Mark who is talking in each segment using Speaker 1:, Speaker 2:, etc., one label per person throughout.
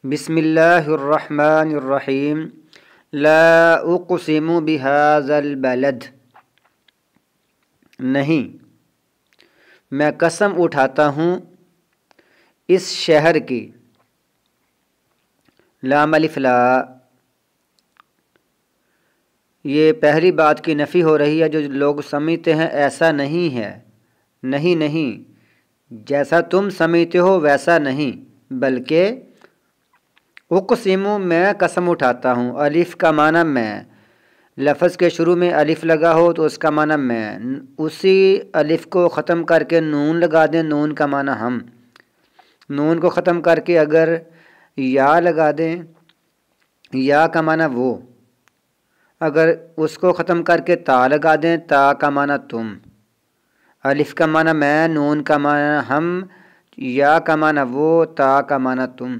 Speaker 1: بسم اللہ الرحمن الرحیم لا اقسم بهذا البلد، نہیں میں قسم اٹھاتا ہوں اس شہر کی. لام الف لا، یہ پہلی بات کی نفی ہو رہی ہے. جو لوگ سمجھتے ہیں ایسا نہیں ہے، نہیں جیسا تم سمجھتے ہو ویسا نہیں، بلکہ اقسم میں قسم اٹھاتا ہوں. الف کا معنی میں، لفظ کے شروع میں الف لگا ہو تو اس کا معنی میں، اسی الف کو ختم کر کے نون لگا دیں، نون کا معنی ہم. نون کو ختم کر کے اگر یا لگا دیں، یا کا معنی وہ. اگر اس کو ختم کر کے تا لگا دیں، تا کا معنی تم. الف کا معنی میں، نون کا معنی ہم، یا کا معنی وہ، تا کا معنی تم.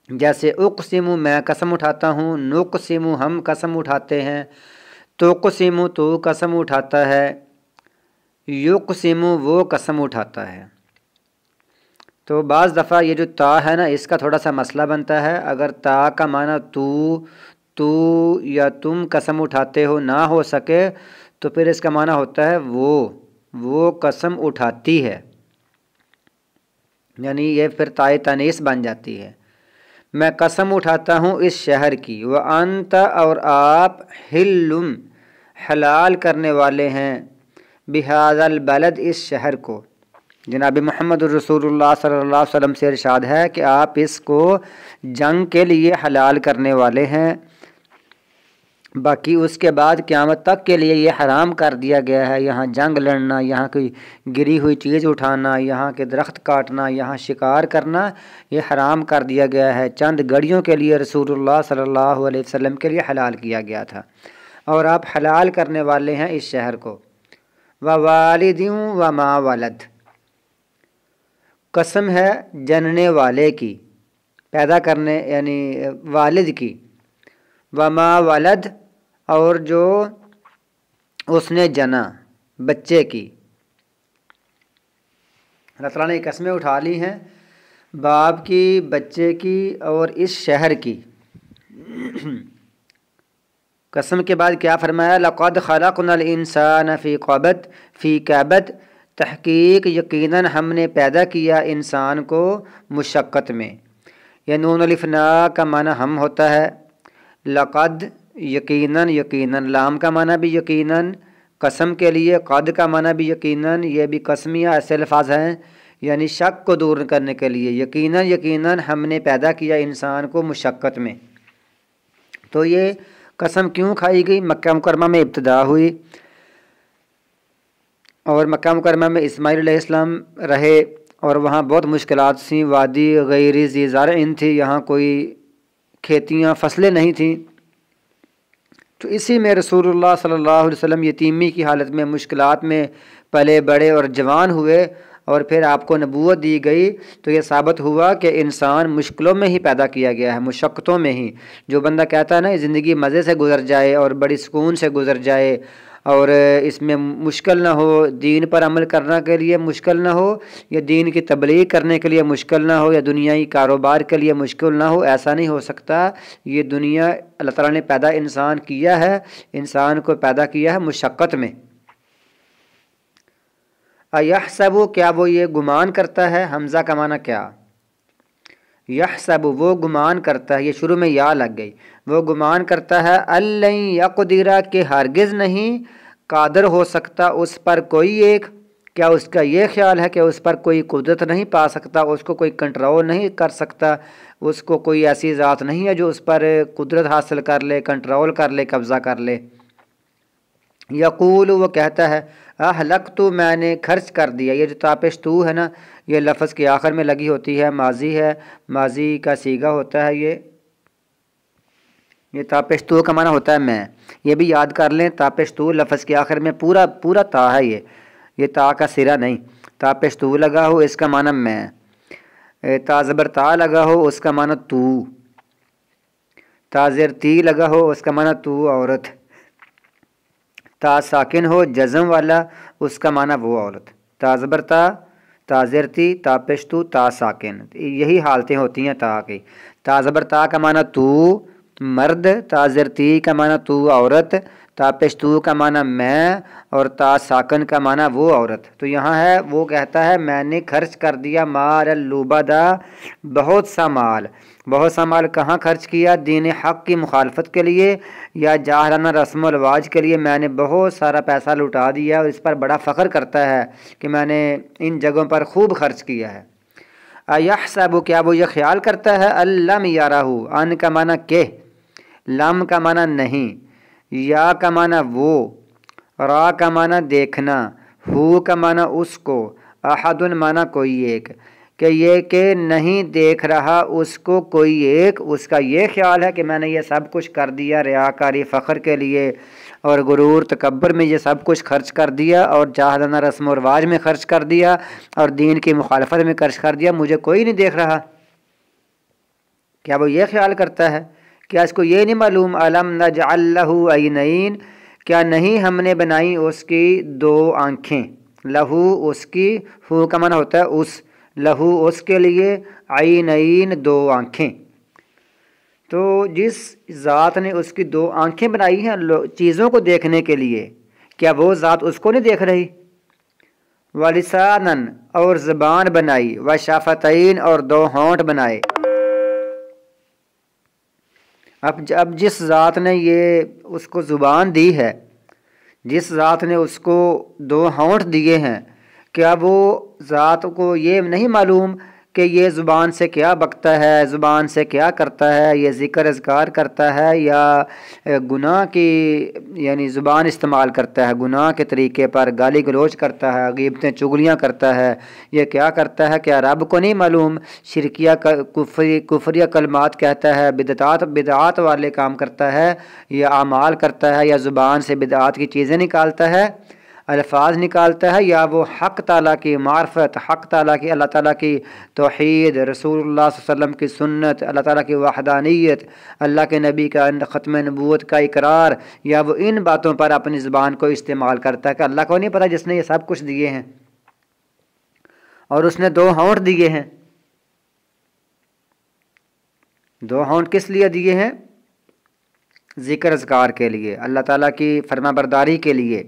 Speaker 1: جیسے اقسم میں قسم اٹھاتا ہوں، نقسم ہم قسم اٹھاتے ہیں، تقسم تو قسم اٹھاتا ہے، یقسم وہ قسم اٹھاتا ہے. تو بعض دفعہ یہ جو تا ہے نا، اس کا تھوڑا سا مسئلہ بنتا ہے. اگر تا کا معنی تو یا تم قسم اٹھاتے ہو نہ ہو سکے تو پھر اس کا معنی ہوتا ہے وہ قسم اٹھاتی ہے، یعنی یہ پھر تائے تانیث بن جاتی ہے. میں قسم اٹھاتا ہوں اس شہر کی. وَأَنْتَ اور آپ حِلٌّ حلال کرنے والے ہیں، بِهَذَا الْبَلَدِ اس شہر کو. جناب محمد الرسول اللہ صلی اللہ علیہ وسلم سے ارشاد ہے کہ آپ اس کو جنگ کے لیے حلال کرنے والے ہیں. باقی اس کے بعد قیامت تک کے لیے یہ حرام کر دیا گیا ہے. یہاں جنگ لڑنا، یہاں کوئی گری ہوئی چیز اٹھانا، یہاں کے درخت کاٹنا، یہاں شکار کرنا، یہ حرام کر دیا گیا ہے. چند گھڑیوں کے لیے رسول اللہ صلی اللہ علیہ وسلم کے لیے حلال کیا گیا تھا، اور آپ حلال کرنے والے ہیں اس شہر کو. وَوَالِدٍ وَمَا وَلَدَ، قسم ہے جننے والے کی، پیدا کرنے یعنی والد کی. وما ولد اور جو اس نے جنا، بچے کی. اللہ تعالیٰ نے قسمیں اٹھا لی ہیں باپ کی، بچے کی اور اس شہر کی. قسم کے بعد کیا فرمایا؟ لَقَدْ خَلَقْنَا الْإِنسَانَ فِي كَبَدٍ، تحقیق یقیناً ہم نے پیدا کیا انسان کو مشقت میں. یہ نون الف نا کا معنی ہم ہوتا ہے. لقد یقیناً، لام کا معنی بھی یقیناً، قسم کے لیے قد کا معنی بھی یقیناً. یہ بھی قسمیہ ایسے الفاظ ہیں یعنی شک کو دور کرنے کے لیے. یقیناً ہم نے پیدا کیا انسان کو مشقت میں. تو یہ قسم کیوں کھائی گئی؟ مکہ مکرمہ میں ابتدا ہوئی، اور مکہ مکرمہ میں اسماعیل علیہ السلام رہے، اور وہاں بہت مشکلات تھیں. وادی غیر ذی زرع تھی، یہاں کوئی کھیتیاں فصلیں نہیں تھیں. تو اسی میں رسول اللہ صلی اللہ علیہ وسلم یتیمی کی حالت میں مشکلات میں پلے بڑے اور جوان ہوئے، اور پھر آپ کو نبوت دی گئی. تو یہ ثابت ہوا کہ انسان مشکلوں میں ہی پیدا کیا گیا ہے، مشقتوں میں ہی. جو بندہ کہتا ہے نا زندگی مزے سے گزر جائے اور بڑی سکون سے گزر جائے اور اس میں مشکل نہ ہو، دین پر عمل کرنے کے لیے مشکل نہ ہو، یا دین کی تبلیغ کرنے کے لیے مشکل نہ ہو، یا دنیائی کاروبار کے لیے مشکل نہ ہو، ایسا نہیں ہو سکتا. یہ دنیا اللہ تعالیٰ نے پیدا انسان کیا ہے، انسان کو پیدا کیا ہے مشقت میں. ایحسب، کیا وہ یہ گمان کرتا ہے؟ حمزہ کا معنی کیا؟ یحسب وہ گمان کرتا ہے، یہ شروع میں یا لگ گئی. وہ گمان کرتا ہے الن یقدر کہ ہرگز نہیں قادر ہو سکتا اس پر کوئی ایک. کیا اس کا یہ خیال ہے کہ اس پر کوئی قدرت نہیں پا سکتا، اس کو کوئی کنٹرول نہیں کر سکتا، اس کو کوئی ایسی ذات نہیں ہے جو اس پر قدرت حاصل کر لے، کنٹرول کر لے، قبضہ کر لے. یقول وہ کہتا ہے اہلکت میں نے خرچ کر دیا. یہ جو تاپش تو ہے نا، یہ لفظ کے آخر میں لگی ہوتی ہے، ماضی ہے، ماضی کا صیغہ ہوتا ہے. یہ تاپش تو کا معنی ہوتا ہے میں. یہ بھی یاد کر لیں، تاپش تو لفظ کے آخر میں پورا تا ہے. یہ تا کا سرا نہیں. تاپش تو لگا ہو اس کا معنی میں، تا زبر تا لگا ہو اس کا معنی تو، تا زیر تی لگا ہو اس کا معنی تو عورت، تا ساکن ہو جزم والا اس کا معنی وہ عورت. تا زبر تا، تازرتی، تا پشتو، تا ساکن، یہی حالتیں ہوتی ہیں تا کی۔ تا زبر تا کا معنی تو مرد، تازرتی کا معنی تو عورت، تا پشتو کا معنی میں، اور تا ساکن کا معنی وہ عورت۔ تو یہاں ہے وہ کہتا ہے میں نے خرچ کر دیا مال اللبدا، بہت سا مال۔ بہت سا مال کہاں خرچ کیا؟ دین حق کی مخالفت کے لیے یا جاہلانہ رسم و رواج کے لیے میں نے بہت سارا پیسہ لٹا دیا، اور اس پر بڑا فخر کرتا ہے کہ میں نے ان جگہوں پر خوب خرچ کیا ہے۔ ایحسب، کیا وہ یہ خیال کرتا ہے، الم یارہ، ان کا معنی کہ، لم کا معنی نہیں، یا کا معنی وہ، را کا معنی دیکھنا، ہو کا معنی اس کو، احد معنی کوئی ایک، کہ یہ کہ نہیں دیکھ رہا اس کو کوئی ایک، اس کا یہ خیال ہے کہ میں نے یہ سب کچھ کر دیا ریاکاری فخر کے لیے اور غرور تکبر میں یہ سب کچھ خرچ کر دیا، اور جاہلانہ رسم و رواج میں خرچ کر دیا، اور دین کی مخالفت میں خرچ کر دیا، مجھے کوئی نہیں دیکھ رہا۔ کیا وہ یہ خیال کرتا ہے؟ کیا اس کو یہ نہیں معلوم علم نجعل لہ عینین، کیا نہیں ہم نے بنائی اس کی دو آنکھیں، لہو اس کی، ہو کا معنی ہوتا ہے اس، لہو اس کے لیے، عینین دو آنکھیں۔ تو جس ذات نے اس کی دو آنکھیں بنائی ہیں چیزوں کو دیکھنے کے لیے، کیا وہ ذات اس کو نہیں دیکھ رہی؟ وَلِسَانًا، اور زبان بنائی، وَشَفَتَيْن، اور دو ہونٹ بنائے۔ اب جس ذات نے یہ اس کو زبان دی ہے، جس ذات نے اس کو دو ہونٹ دیے ہیں، کیا وہ ذات کو یہ نہیں معلوم کہ یہ زبان سے کیا بکتا ہے، زبان سے کیا کرتا ہے، یہ ذکر اذکار کرتا ہے یا گناہ کی یعنی زبان استعمال کرتا ہے، گناہ کے طریقے پر گالی گلوچ کرتا ہے، غیبتیں چغلیاں کرتا ہے، یہ کیا کرتا ہے؟ کیا رب کو نہیں معلوم؟ شرکیہ کفریہ کلمات کہتا ہے، بدعات والے کام کرتا ہے، یا اعمال کرتا ہے، یا زبان سے بدعات کی چیزیں نکالتا ہے، الفاظ نکالتا ہے، یا وہ حق تعالیٰ کی معرفت، حق تعالیٰ کی، اللہ تعالیٰ کی توحید، رسول اللہ صلی اللہ علیہ وسلم کی سنت، اللہ تعالیٰ کی وحدانیت، اللہ کے نبی کا ختم نبوت کا اقرار، یا وہ ان باتوں پر اپنی زبان کو استعمال کرتا ہے کہ اللہ کو نہیں پتہ جس نے یہ سب کچھ دیے ہیں اور اس نے دو ہونٹ دیے ہیں۔ دو ہونٹ کس لیے دیے ہیں؟ ذکر اذکار کے لیے، اللہ تعالیٰ کی فرما برداری کے لیے۔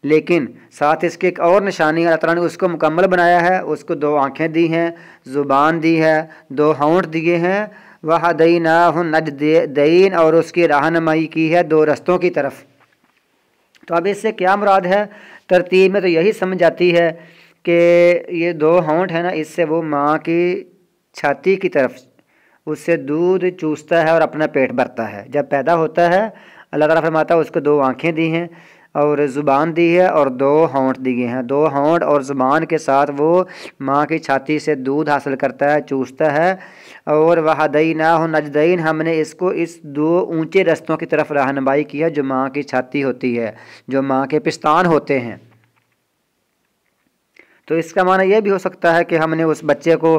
Speaker 1: لیکن ساتھ اس کی ایک اور نشانی، اللہ تعالیٰ نے اس کو مکمل بنایا ہے، اس کو دو آنکھیں دی ہیں، زبان دی ہے، دو ہونٹ دیے ہیں، وَهَدَيْنَاهُ النَّجْدَيْنِ، اور اس کی رہنمائی کی ہے دو رستوں کی طرف۔ تو اب اس سے کیا مراد ہے؟ ترتیب میں تو یہی سمجھ آتی ہے کہ یہ دو ہونٹ ہے نا، اس سے وہ ماں کی چھاتی کی طرف اس سے دودھ چوستا ہے اور اپنا پیٹ بھرتا ہے۔ جب پیدا ہوتا ہے اللہ تعالیٰ فرماتا ہے اس کو دو آنکھیں دی ہیں اور زبان دی ہے اور دو ہونٹ دیے ہیں۔ دو ہونٹ اور زبان کے ساتھ وہ ماں کی چھاتی سے دودھ حاصل کرتا ہے، چوستا ہے۔ اور وَهَدَيْنَاهُ النَّجْدَيْنِ، ہم نے اس کو اس دو اونچے رستوں کی طرف رہنمائی کی ہے جو ماں کی چھاتی ہوتی ہے، جو ماں کے پستان ہوتے ہیں۔ تو اس کا معنی یہ بھی ہو سکتا ہے کہ ہم نے اس بچے کو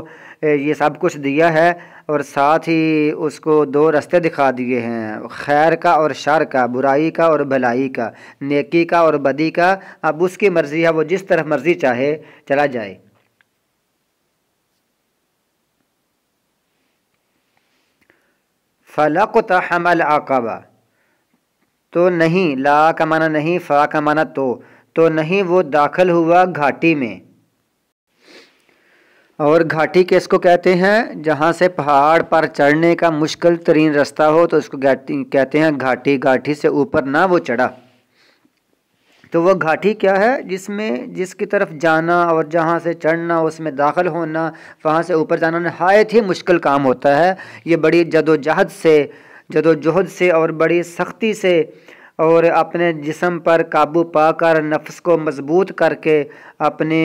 Speaker 1: یہ سب کچھ دیا ہے اور ساتھ ہی اس کو دو رستے دکھا دیے ہیں، خیر کا اور شر کا، برائی کا اور بھلائی کا، نیکی کا اور بدی کا۔ اب اس کی مرضی ہے، وہ جس طرف مرضی چاہے چلا جائے۔ فَلَقْتَحَمَ الْعَقَبَةَ، تو نہیں، لا کا معنی نہیں، فا کا معنی تو نہیں وہ داخل ہوا گھاٹی میں۔ اور گھاٹی کس کو کہتے ہیں؟ جہاں سے پہاڑ پر چڑھنے کا مشکل ترین رستہ ہو تو اس کو کہتے ہیں گھاٹی۔ گھاٹی سے اوپر نہ وہ چڑھا۔ تو وہ گھاٹی کیا ہے؟ جس کی طرف جانا اور جہاں سے چڑھنا، اس میں داخل ہونا، وہاں سے اوپر جانا نہایت ہی مشکل کام ہوتا ہے۔ یہ بڑی جد و جہد سے اور بڑی سختی سے اور اپنے جسم پر قابو پا کر، نفس کو مضبوط کر کے، اپنے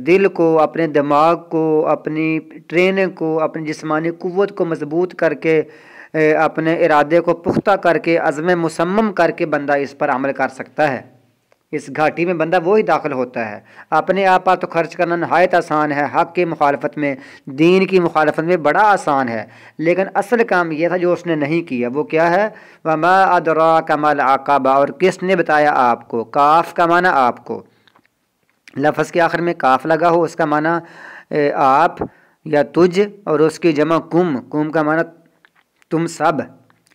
Speaker 1: دل کو، اپنے دماغ کو، اپنی ٹریننگ کو، اپنی جسمانی قوت کو مضبوط کر کے، اپنے ارادے کو پختہ کر کے، عزم مصمم کر کے بندہ اس پر عمل کر سکتا ہے۔ اس گھاٹی میں بندہ وہی داخل ہوتا ہے۔ اپنے آپ پر تو خرچ کرنا نہایت آسان ہے، حق کی مخالفت میں، دین کی مخالفت میں بڑا آسان ہے، لیکن اصل کام یہ تھا جو اس نے نہیں کیا۔ وہ کیا ہے؟ وَمَا أَدْرَاكَ مَا الْعَقَبَةُ، اور کس نے بتایا آپ کو؟ کاف کا معنی آپ کو، لفظ کے آخر میں کاف لگا ہو اس کا معنی آپ یا تجھ، اور اس کی جمع کم کا معنی تم سب۔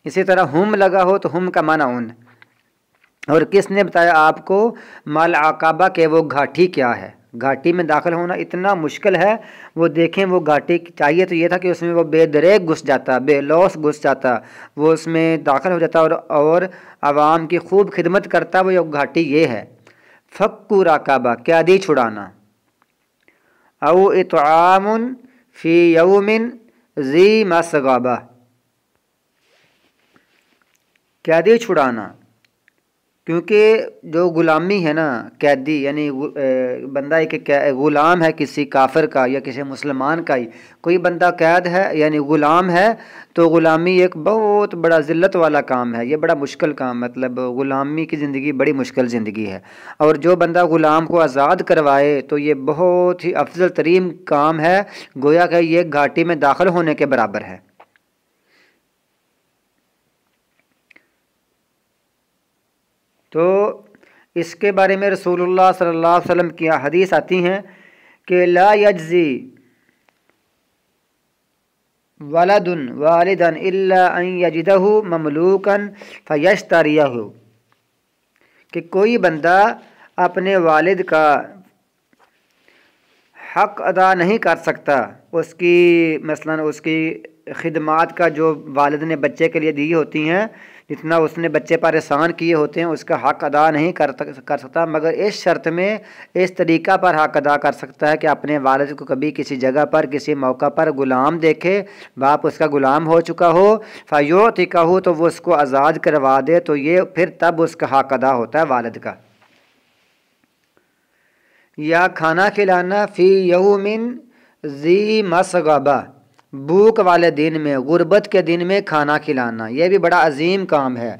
Speaker 1: اسی طرح ہم لگا ہو تو ہم کا معنی ان۔ اور کس نے بتایا آپ کو مال عقبہ کہ وہ گھاٹی کیا ہے؟ گھاٹی میں داخل ہونا اتنا مشکل ہے، وہ دیکھیں وہ گھاٹی چاہیے تو یہ تھا کہ اس میں وہ بے دریغ گھس جاتا، بے لوث گھس جاتا، وہ اس میں داخل ہو جاتا اور عوام کی خوب خدمت کرتا۔ وہ گھاٹی یہ ہے، فکو رقبہ قیدی چھڑانا، او اطعام فی یوم ذی مسغبہ، قیدی چھڑانا، کیونکہ جو غلامی ہے نا، قیدی یعنی بندہ ایک غلام ہے کسی کافر کا یا کسی مسلمان کا ہی، کوئی بندہ قید ہے یعنی غلام ہے، تو غلامی ایک بہت بڑا ذلت والا کام ہے، یہ بڑا مشکل کام، مطلب غلامی کی زندگی بڑی مشکل زندگی ہے۔ اور جو بندہ غلام کو آزاد کروائے تو یہ بہت ہی افضل ترین کام ہے، گویا کہ یہ گھاٹی میں داخل ہونے کے برابر ہے۔ تو اس کے بارے میں رسول اللہ صلی اللہ علیہ وسلم کی حدیث آتی ہیں کہ لا یجزی ولد والدا الا ان یجدہ مملوکا فیشتریہ، کہ کوئی بندہ اپنے والد کا حق ادا نہیں کر سکتا، اس کی مثلا اس کی خدمات کا جو والد نے بچے کے لیے دی ہوتی ہیں، جتنا اس نے بچے پر احسان کیے ہوتے ہیں اس کا حق ادا نہیں کر سکتا، مگر اس شرط میں اس طریقہ پر حق ادا کر سکتا ہے کہ اپنے والد کو کبھی کسی جگہ پر کسی موقع پر غلام دیکھے، باپ اس کا غلام ہو چکا ہو، فیعتقہ ہو تو وہ اس کو آزاد کروا دے، تو یہ پھر تب اس کا حق ادا ہوتا ہے والد کا۔ یا کھانا کھلانا فی یوم ذی مسغبہ، بھوک والے دن میں، غربت کے دن میں کھانا کھلانا، یہ بھی بڑا عظیم کام ہے۔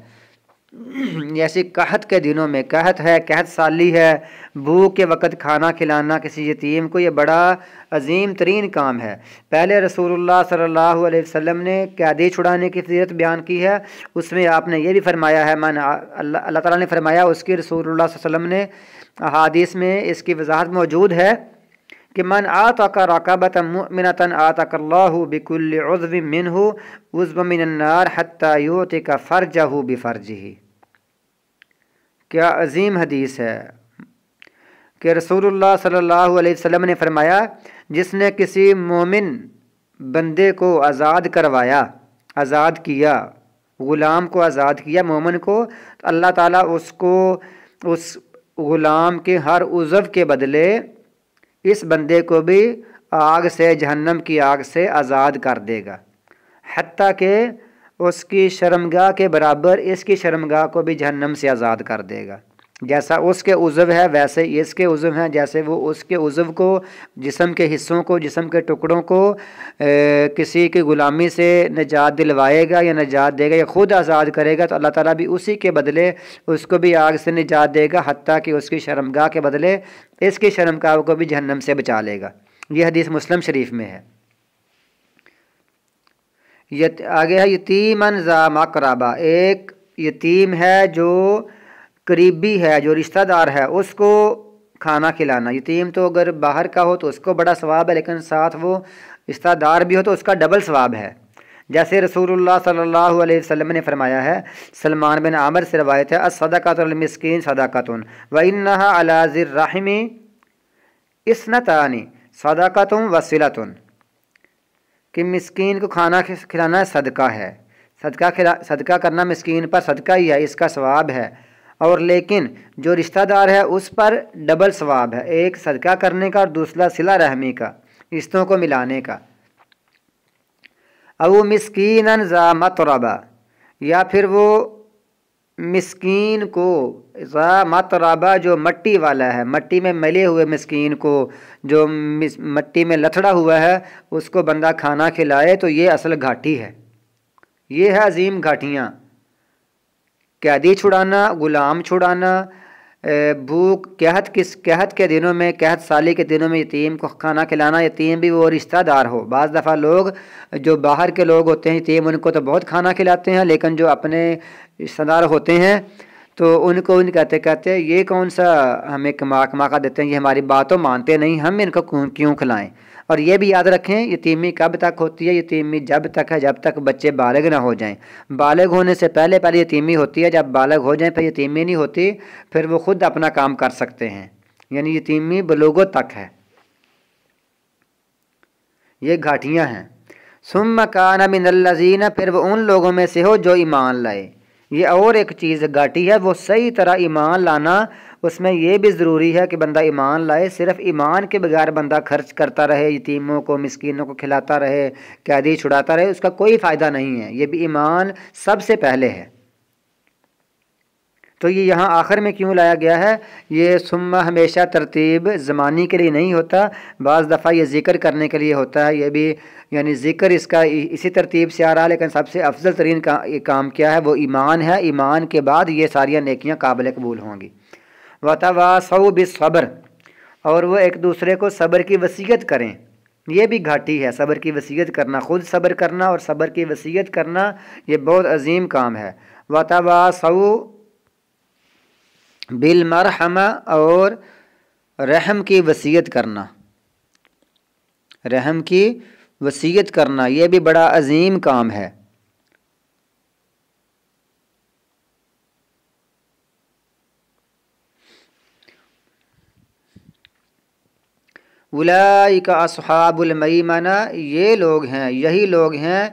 Speaker 1: جیسے قحط کے دنوں میں، قحط ہے، قحط سالی ہے، بھوک کے وقت کھانا کھلانا کسی یتیم کو، یہ بڑا عظیم ترین کام ہے۔ پہلے رسول اللہ صلی اللہ علیہ وسلم نے قیدی چھڑانے کی فضیلت بیان کی ہے، اس میں آپ نے یہ بھی فرمایا ہے، اللہ تعالیٰ نے فرمایا، اس کی رسول اللہ صلی اللہ علیہ وسلم نے احادیث میں اس کی وضاحت موجود ہے کہ من آتق رقبۃ مؤمنۃ آتق اللہ بکل عضو منہ عضوا من النار حتی یعتق فرجہ بفرجہ۔ کیا عظیم حدیث ہے کہ رسول اللہ صلی اللہ علیہ وسلم نے فرمایا، جس نے کسی مومن بندے کو آزاد کروایا، آزاد کیا، غلام کو آزاد کیا، مومن کو، تو اللہ تعالیٰ اس کو اس غلام کے ہر عضو کے بدلے اس بندے کو بھی آگ سے، جہنم کی آگ سے آزاد کر دے گا، حتیٰ کہ اس کی شرمگاہ کے برابر اس کی شرمگاہ کو بھی جہنم سے آزاد کر دے گا۔ جیسا اس کے عضو ہے ویسے اس کے عضو ہیں، جیسے وہ اس کے عضو کو، جسم کے حصوں کو، جسم کے ٹکڑوں کو کسی کی غلامی سے نجات دلوائے گا یا نجات دے گا یا خود آزاد کرے گا، تو اللہ تعالیٰ بھی اسی کے بدلے اس کو بھی آگ سے نجات دے گا، حتیٰ کہ اس کی شرمگاہ کے بدلے اس کی شرمگاہ کو بھی جہنم سے بچا لے گا۔ یہ حدیث مسلم شریف میں ہے۔ آگے ہے یتیمن ذا مقربہ، ایک یتیم ہے جو قریبی ہے، جو رشتہ دار ہے، اس کو کھانا کھلانا۔ یتیم تو اگر باہر کا ہو تو اس کو بڑا ثواب ہے، لیکن ساتھ وہ رشتہ دار بھی ہو تو اس کا ڈبل ثواب ہے۔ جیسے رسول اللہ صلی اللہ علیہ وسلم نے فرمایا ہے، سلمان بن عامر سے روایت ہے، الصدقۃ للمسکین صدقۃ وانھا علی ذی الرحم اثنتان صدقۃ وصلۃ، کہ مسکین کو کھانا کھلانا صدقہ ہے، صدقہ کرنا مسکین پر صدقہ ہی ہے، اس کا ثواب ہے، اور لیکن جو رشتہ دار ہے اس پر ڈبل ثواب ہے، ایک صدقہ کرنے کا اور دوسرا صلہ رحمی کا، رشتوں کو ملانے کا۔ او مسکینن ذا متربہ، یا پھر وہ مسکین کو، ذا متربہ جو مٹی والا ہے، مٹی میں ملے ہوئے مسکین کو، جو مٹی میں لتھڑا ہوا ہے، اس کو بندہ کھانا کھلائے، تو یہ اصل گھاٹی ہے، یہ ہے عظیم گھاٹیاں۔ قیدی چھڑانا، غلام چھڑانا، بھوک، قحط کے دنوں میں، قحط سالی کے دنوں میں یتیم کو کھانا کھلانا، یتیم بھی وہ رشتہ دار ہو۔ بعض دفعہ لوگ جو باہر کے لوگ ہوتے ہیں یتیم، ان کو تو بہت کھانا کھلاتے ہیں، لیکن جو اپنے رشتہ دار ہوتے ہیں تو ان کو ان کہتے یہ کون سا ہمیں کما کا دیتے ہیں، یہ ہماری باتوں مانتے نہیں، ہم ان کو کیوں کھلائیں۔ اور یہ بھی یاد رکھیں یتیمی کب تک ہوتی ہے؟ یتیمی جب تک ہے جب تک بچے بالغ نہ ہو جائیں۔ بالغ ہونے سے پہلے یتیمی ہوتی ہے، جب بالغ ہو جائیں پھر یتیمی نہیں ہوتی، پھر وہ خود اپنا کام کر سکتے ہیں، یعنی یتیمی بلوغت تک ہے۔ یہ گھاٹیاں ہیں۔ ثم کان من الذین، پھر وہ ان لوگوں میں سے ہو جو ایمان لائے۔ یہ اور ایک چیز گھاٹی ہے، وہ صحیح طرح ایمان لانا، اس میں یہ بھی ضروری ہے کہ بندہ ایمان لائے۔ صرف ایمان کے بغیر بندہ خرچ کرتا رہے، یتیموں کو مسکینوں کو کھلاتا رہے، قیدی چھڑاتا رہے، اس کا کوئی فائدہ نہیں ہے۔ یہ بھی ایمان سب سے پہلے ہے۔ تو یہ یہاں آخر میں کیوں لایا گیا ہے؟ یہ ثم ہمیشہ ترتیب زمانی کے لیے نہیں ہوتا، بعض دفعہ یہ ذکر کرنے کے لیے ہوتا ہے۔ یہ بھی یعنی ذکر اس کا اسی ترتیب سے آ رہا ہے، لیکن سب سے افضل ترین کام کیا ہے؟ وہ ایمان ہے۔ ایمان کے بعد یہ ساری نیکیاں قابل قبول ہوں گی۔ وَتَوَاصَوْا بِالصَّبْرِ، اور وہ ایک دوسرے کو صبر کی وصیت کریں۔ یہ بھی گھاٹی ہے، صبر کی وصیت کرنا، خود صبر کرنا اور صبر کی وصیت کرنا، یہ بہت عظیم کام ہے۔ وَتَوَاصَوْا بالمرحمہ، اور رحم کی وصیت کرنا، رحم کی وصیت کرنا یہ بھی بڑا عظیم کام ہے۔ اولئک اصحاب المیمنہ، یہ لوگ ہیں، یہی لوگ ہیں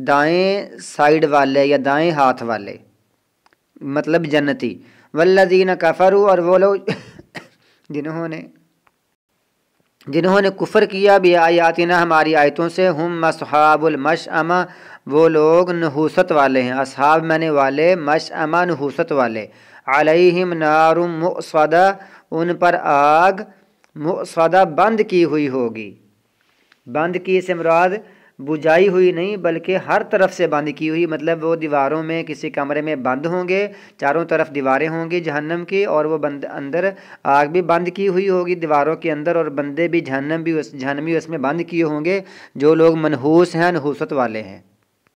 Speaker 1: دائیں سائیڈ والے یا دائیں ہاتھ والے، مطلب جنتی۔ والذین کفروا، اور وہ لوگ جنہوں نے کفر کیا بآیاتنا، ہماری آیتوں سے، ہم اصحاب المشأمہ، وہ لوگ نحوست والے ہیں، اصحاب معنی والے، مشأمہ نحوست والے۔ علیہم نار مؤصدہ، ان پر آگ مؤصدہ بند کی ہوئی ہوگی۔ بند کی سے مراد بجھائی ہوئی نہیں بلکہ ہر طرف سے بند کی ہوئی، مطلب وہ دیواروں میں کسی کمرے میں بند ہوں گے، چاروں طرف دیواریں ہوں گی جہنم کی، اور وہ اندر آگ بھی بند کی ہوئی ہوگی دیواروں کے اندر، اور بندے بھی جہنمی اس میں بند کیے ہوں گے، جو لوگ منحوس ہیں، نحوست والے ہیں۔